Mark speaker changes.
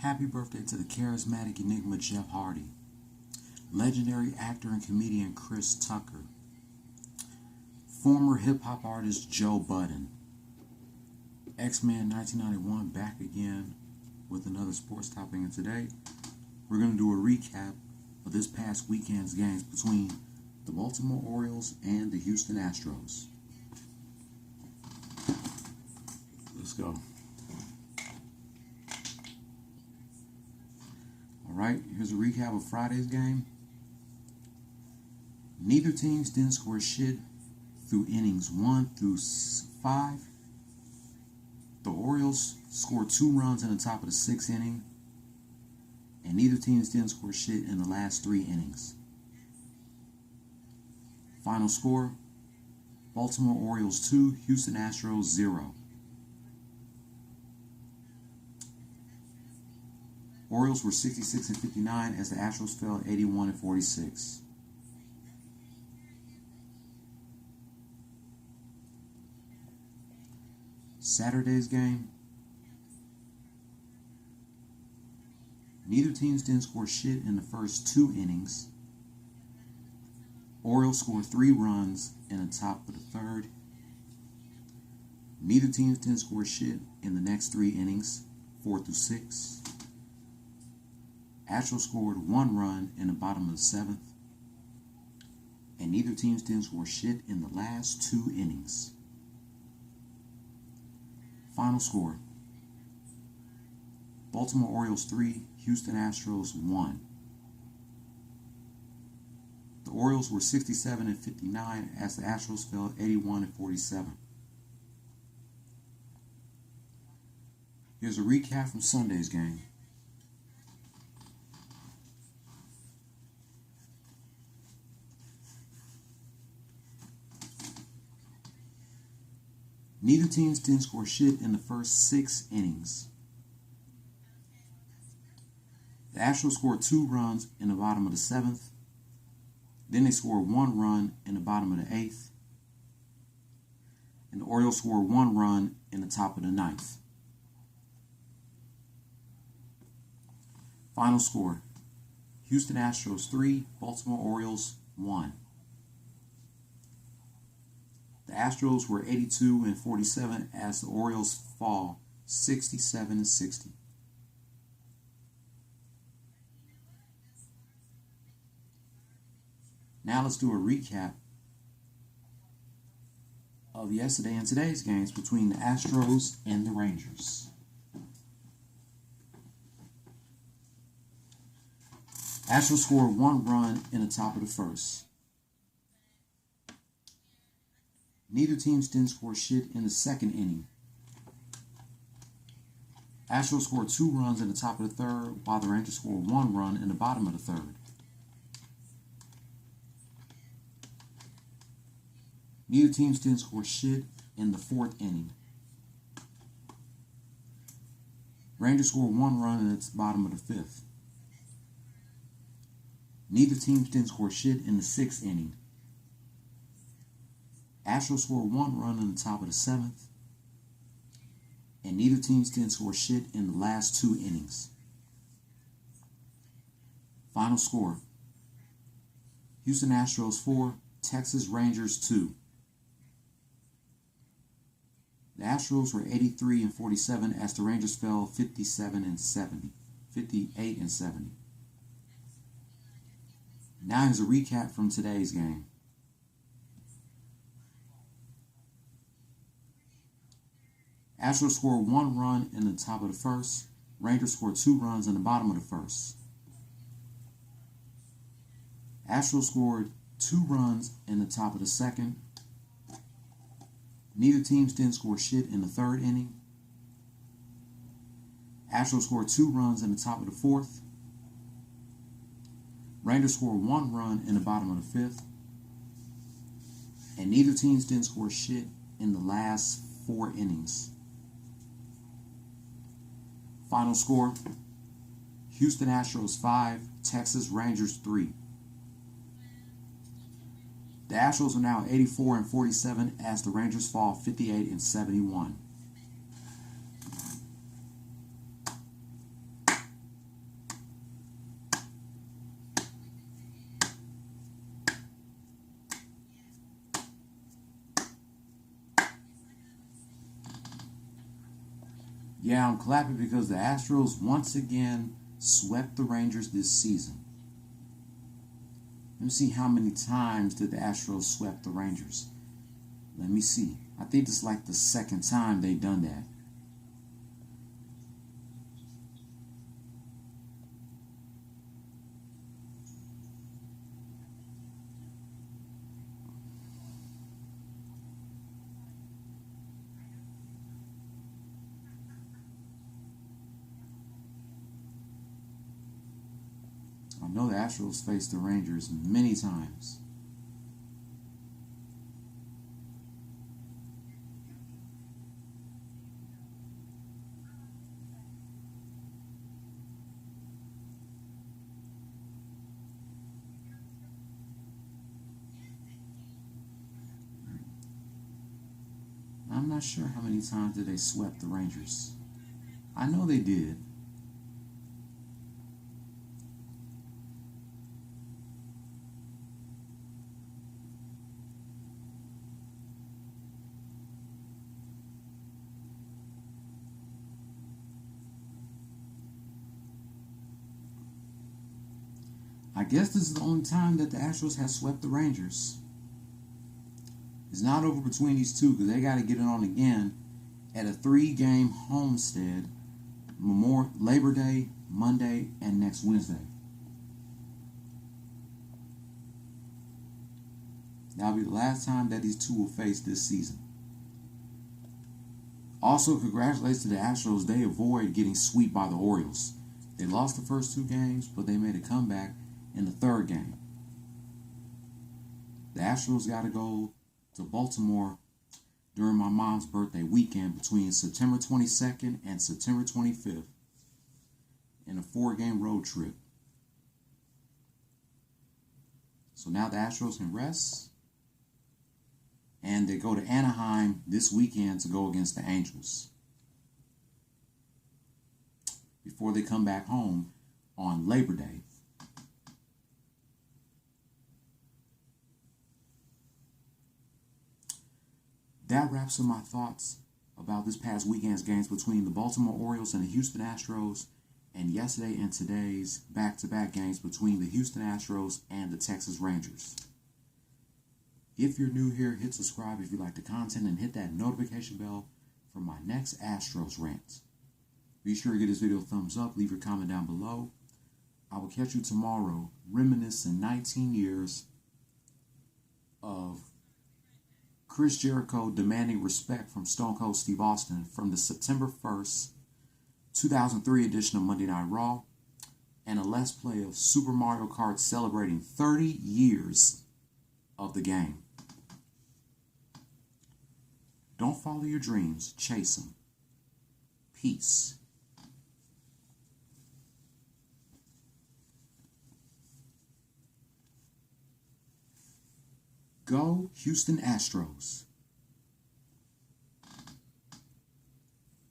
Speaker 1: Happy birthday to the charismatic enigma Jeff Hardy, legendary actor and comedian Chris Tucker, former hip-hop artist Joe Budden, X-Men 1991 back again with another sports topic, and today we're going to do a recap of this past weekend's games between the Baltimore Orioles and the Houston Astros. Let's go. Alright, here's a recap of Friday's game. Neither teams didn't score shit through innings 1 through 5. The Orioles scored 2 runs in the top of the 6th inning, and neither teams didn't score shit in the last 3 innings. Final score, Baltimore Orioles 2, Houston Astros 0. Orioles were 66-59 as the Astros fell 81-46. Saturday's game, neither teams didn't score shit in the first 2 innings. Orioles scored 3 runs in the top of the 3rd. Neither teams didn't score shit in the next 3 innings, 4 through 6. Astros scored 1 run in the bottom of the 7th, and neither teams didn't score shit in the last 2 innings. Final score, Baltimore Orioles 3, Houston Astros 1. The Orioles were 67-59 as the Astros fell 81-47. Here's a recap from Sunday's game. Neither teams didn't score shit in the first 6 innings. The Astros scored 2 runs in the bottom of the 7th. Then they scored 1 run in the bottom of the 8th. And the Orioles scored 1 run in the top of the 9th. Final score, Houston Astros 3, Baltimore Orioles 1. The Astros were 82-47 as the Orioles fall 67-60. Now let's do a recap of yesterday and today's games between the Astros and the Rangers. Astros scored 1 run in the top of the 1st. Neither teams didn't score shit in the 2nd inning. Astros scored 2 runs in the top of the 3rd, while the Rangers scored 1 run in the bottom of the 3rd. Neither teams didn't score shit in the 4th inning. Rangers scored 1 run in the bottom of the 5th. Neither teams didn't score shit in the 6th inning. Astros scored 1 run in the top of the 7th, and neither teams didn't score shit in the last 2 innings. Final score, Houston Astros 4, Texas Rangers 2. The Astros were 83-47 as the Rangers fell 58-70. Now here's a recap from today's game. Astros scored 1 run in the top of the 1st. Rangers scored 2 runs in the bottom of the 1st. Astros scored 2 runs in the top of the 2nd. Neither teams didn't score shit in the 3rd inning. Astros scored 2 runs in the top of the 4th. Rangers scored 1 run in the bottom of the 5th. And neither teams didn't score shit in the last 4 innings. Final score, Houston Astros 5, Texas Rangers 3. The Astros are now 84-47 as the Rangers fall 58-71. Yeah, I'm clapping because the Astros once again swept the Rangers this season. Let me see how many times did the Astros swept the Rangers. Let me see. I think it's like the second time they've done that. I know the Astros faced the Rangers many times. I'm not sure how many times did they swept the Rangers. I know they did. I guess this is the only time that the Astros have swept the Rangers. It's not over between these two because they got to get it on again at a 3-game homestand, Labor Day, Monday, and next Wednesday. That'll be the last time that these two will face this season. Also, congratulations to the Astros. They avoid getting swept by the Orioles. They lost the first 2 games, but they made a comeback in the 3rd game. The Astros got to go to Baltimore during my mom's birthday weekend between September 22nd and September 25th in a 4-game road trip. So now the Astros can rest, and they go to Anaheim this weekend to go against the Angels before they come back home on Labor Day. That wraps up my thoughts about this past weekend's games between the Baltimore Orioles and the Houston Astros, and yesterday and today's back-to-back games between the Houston Astros and the Texas Rangers. If you're new here, hit subscribe if you like the content and hit that notification bell for my next Astros rant. Be sure to give this video a thumbs up, leave your comment down below. I will catch you tomorrow, reminiscing 19 years of Chris Jericho demanding respect from Stone Cold Steve Austin from the September 1st, 2003 edition of Monday Night Raw, and a Let's Play of Super Mario Kart celebrating 30 years of the game. Don't follow your dreams, chase them. Peace. Go Houston Astros.